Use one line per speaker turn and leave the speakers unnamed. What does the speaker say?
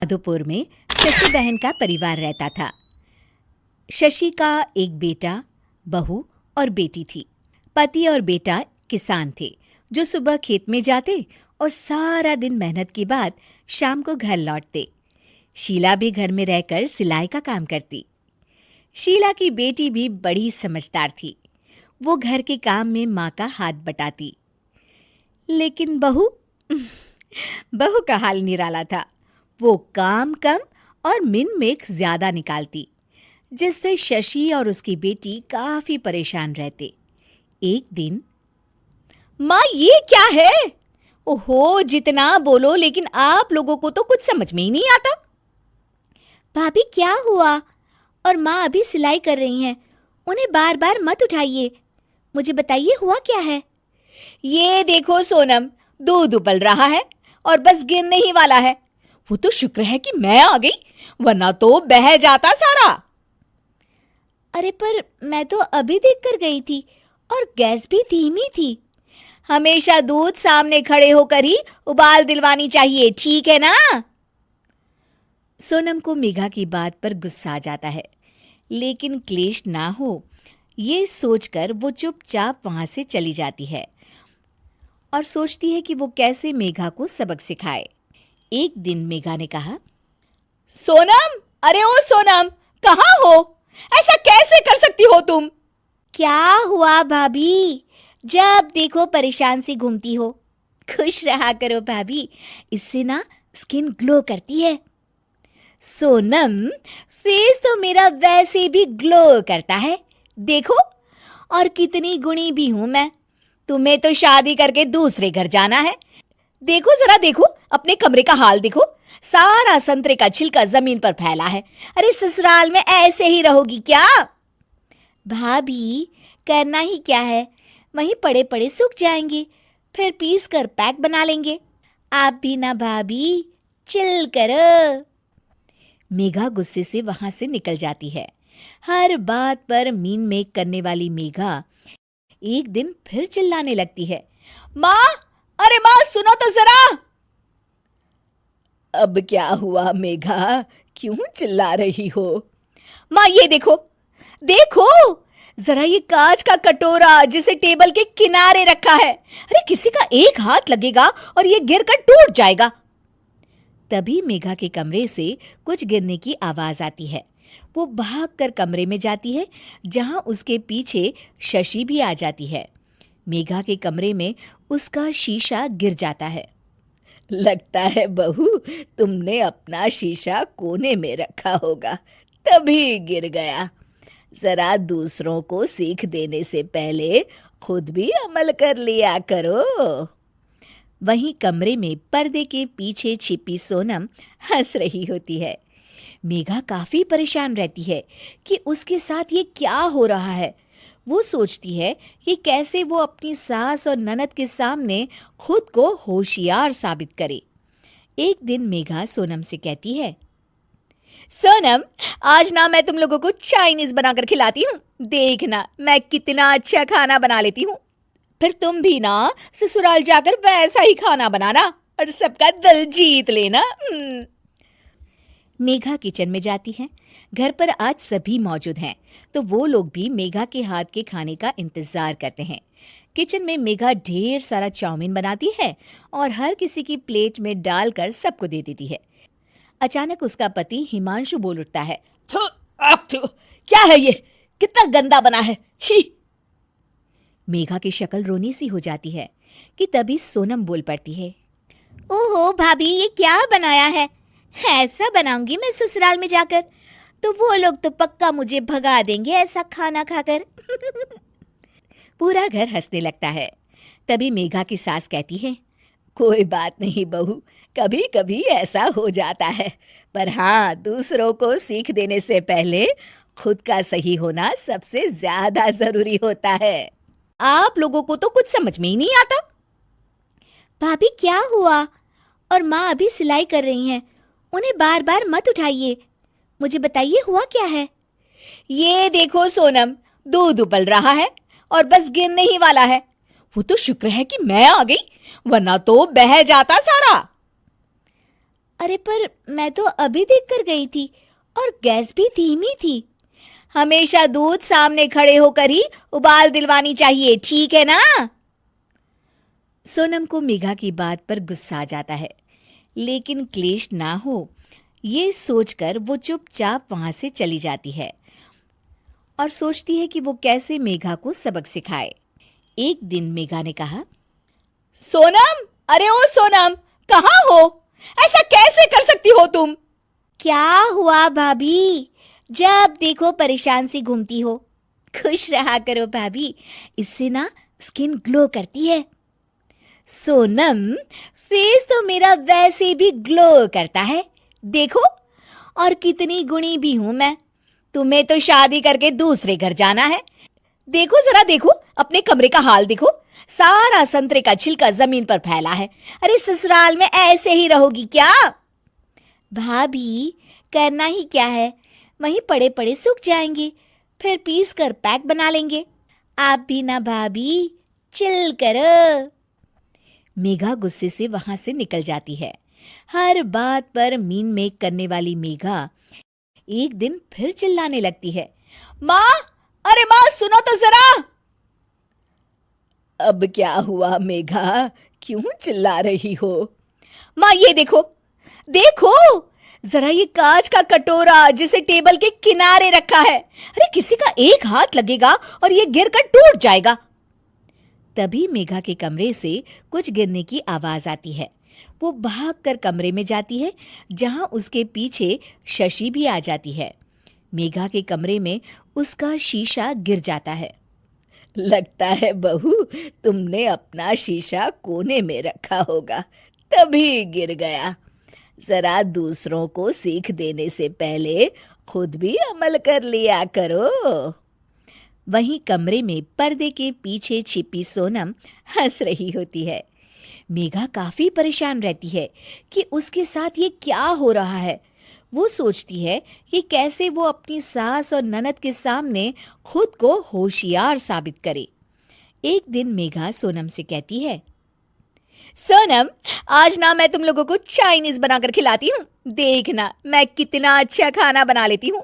माधोपुर में शशि बहन का परिवार रहता था। शशि का एक बेटा, बहू और बेटी थी। पति और बेटा किसान थे जो सुबह खेत में जाते और सारा दिन मेहनत के बाद शाम को घर लौटते। शीला भी घर में रहकर सिलाई का काम करती। शीला की बेटी भी बड़ी समझदार थी। वो घर के काम में माँ का हाथ बटाती। लेकिन बहू का हाल निराला था। वो काम कम और मिन मेख ज्यादा निकालती, जिससे शशि और उसकी बेटी काफी परेशान रहते। एक दिन, माँ ये क्या है? ओहो, जितना बोलो लेकिन आप लोगों को तो कुछ समझ में ही नहीं आता। भाभी क्या हुआ? और माँ अभी सिलाई कर रही हैं, उन्हें बार बार मत उठाइए। मुझे बताइए हुआ क्या है? ये देखो सोनम, दूध उबल रहा है और बस गिरने ही वाला है। वो तो शुक्र है कि मैं आ गई, वरना तो बह जाता सारा। अरे पर मैं तो अभी देखकर गई थी और गैस भी धीमी थी। हमेशा दूध सामने खड़े होकर ही उबाल दिलवानी चाहिए, ठीक है ना? सोनम को मेघा की बात पर गुस्सा आ जाता है, लेकिन क्लेश ना हो ये सोचकर वो चुपचाप वहां से चली जाती है और सोचती है कि वो कैसे मेघा को सबक सिखाए। एक दिन मेघा ने कहा, सोनम, अरे ओ सोनम, कहाँ हो? ऐसा कैसे कर सकती हो तुम? क्या हुआ भाभी? जब देखो परेशान सी घूमती हो। खुश रहा करो भाभी, इससे ना स्किन ग्लो करती है। सोनम, फेस तो मेरा वैसे भी ग्लो करता है, देखो। और कितनी गुणी भी हूं मैं। तुम्हें तो शादी करके दूसरे घर जाना है। देखो जरा, देखो अपने कमरे का हाल देखो, सारा संतरे का छिलका जमीन पर फैला है। अरे ससुराल में ऐसे ही रहोगी क्या? भाभी करना ही क्या है, वहीं पड़े पड़े सूख जाएंगे, फिर पीस कर पैक बना लेंगे। आप भी ना भाभी, चिल करो। मेघा गुस्से से वहां से निकल जाती है। हर बात पर मीन मेक करने वाली मेघा एक दिन फिर चिल्लाने लगती है, माँ, अरे माँ सुनो तो जरा। अब क्या हुआ मेघा, क्यों चिल्ला रही हो? माँ ये देखो, देखो जरा, ये कांच का कटोरा जिसे टेबल के किनारे रखा है। अरे किसी का एक हाथ लगेगा और ये गिरकर टूट जाएगा। तभी मेघा के कमरे से कुछ गिरने की आवाज आती है। वो भागकर कमरे में जाती है, जहां उसके पीछे शशि भी आ जाती है। मेघा के कमरे में उसका शीशा गिर जाता है। लगता है बहू, तुमने अपना शीशा कोने में रखा होगा, तभी गिर गया। जरा दूसरों को सीख देने से पहले खुद भी अमल कर लिया करो। वहीं कमरे में पर्दे के पीछे छिपी सोनम हंस रही होती है। मेघा काफी परेशान रहती है कि उसके साथ ये क्या हो रहा है। वो सोचती है कि कैसे वो अपनी सास और ननद के सामने खुद को होशियार साबित करे। एक दिन मेघा सोनम से कहती है, सोनम, आज ना मैं तुम लोगों को चाइनीज बनाकर खिलाती हूँ। देखना मैं कितना अच्छा खाना बना लेती हूँ। फिर तुम भी ना ससुराल जाकर वैसा ही खाना बनाना और सबका दिल जीत लेना। मेघा किचन में जाती है। घर पर आज सभी मौजूद हैं, तो वो लोग भी मेघा के हाथ के खाने का इंतजार करते हैं। किचन में मेघा ढेर सारा चाउमीन बनाती है और हर किसी की प्लेट में डालकर सबको दे देती है। अचानक उसका पति हिमांशु बोल उठता है, थू, थू, क्या है ये? कितना गंदा बना है, छी! मेघा की शक्ल रोनी सी हो जाती है कि तभी सोनम बोल पड़ती है, ओहो भाभी, ये क्या बनाया है? ऐसा बनाऊंगी मैं ससुराल में जाकर, तो वो लोग तो पक्का मुझे भगा देंगे ऐसा खाना खाकर। पूरा घर हंसने लगता है। तभी मेघा की सास कहती है, कोई बात नहीं बहू, कभी कभी ऐसा हो जाता है, पर हाँ, दूसरों को सीख देने से पहले खुद का सही होना सबसे ज्यादा जरूरी होता है। आप लोगों को तो कुछ समझ में ही नहीं आता। भाभी क्या हुआ? और माँ अभी सिलाई कर रही हैं, उन्हें बार बार मत उठाइए। मुझे बताइए हुआ क्या है? ये देखो सोनम, दूध उबल रहा है और बस गिरने ही वाला है। वो तो शुक्र है कि मैं आ गई, वरना तो बह जाता सारा। अरे पर मैं तो अभी देख कर गई थी और गैस भी धीमी थी। हमेशा दूध सामने खड़े होकर ही उबाल दिलवानी चाहिए, ठीक है ना? सोनम को मेघा की बात पर गुस्सा आ जाता है, लेकिन क्लेश ना हो ये सोचकर वो चुपचाप वहां से चली जाती है और सोचती है कि वो कैसे मेघा को सबक सिखाए। एक दिन मेघा ने कहा, सोनम, अरे ओ सोनम, कहाँ हो? ऐसा कैसे कर सकती हो तुम? क्या हुआ भाभी? जब देखो परेशान सी घूमती हो। खुश रहा करो भाभी, इससे ना स्किन ग्लो करती है। सोनम, फेस तो मेरा वैसे भी ग्लो करता है, देखो। और कितनी गुणी भी हूं मैं। तुम्हें तो शादी करके दूसरे घर जाना है। देखो जरा, देखो अपने कमरे का हाल देखो, सारा संतरे का छिलका जमीन पर फैला है। अरे ससुराल में ऐसे ही रहोगी क्या? भाभी, करना ही क्या है, वहीं पड़े पड़े सूख जाएंगे, फिर पीस कर पैक बना लेंगे। आप भी ना भाभी, चिल करो। मेघा गुस्से से वहां से निकल जाती है। हर बात पर मीन मेक करने वाली मेघा एक दिन फिर चिल्लाने लगती है, माँ, अरे माँ सुनो तो जरा। अब क्या हुआ मेघा, क्यों चिल्ला रही हो? माँ ये देखो, देखो जरा ये कांच का कटोरा जिसे टेबल के किनारे रखा है। अरे किसी का एक हाथ लगेगा और ये गिरकर टूट जाएगा। तभी मेघा के कमरे से कुछ गिरने की आवाज आती है। वो भागकर कमरे में जाती है, जहां उसके पीछे शशि भी आ जाती है। मेघा के कमरे में उसका शीशा गिर जाता है। लगता है बहू, तुमने अपना शीशा कोने में रखा होगा, तभी गिर गया। जरा दूसरों को सीख देने से पहले खुद भी अमल कर लिया करो। वहीं कमरे में पर्दे के पीछे छिपी सोनम हंस रही होती है। मेघा काफी परेशान रहती है कि उसके साथ ये क्या हो रहा है। वो सोचती है कि कैसे वो अपनी सास और ननद के सामने खुद को होशियार साबित करे। एक दिन मेघा सोनम से कहती है, सोनम, आज ना मैं तुम लोगों को चाइनीज बनाकर खिलाती हूँ। देखना मैं कितना अच्छा खाना बना लेती हूँ।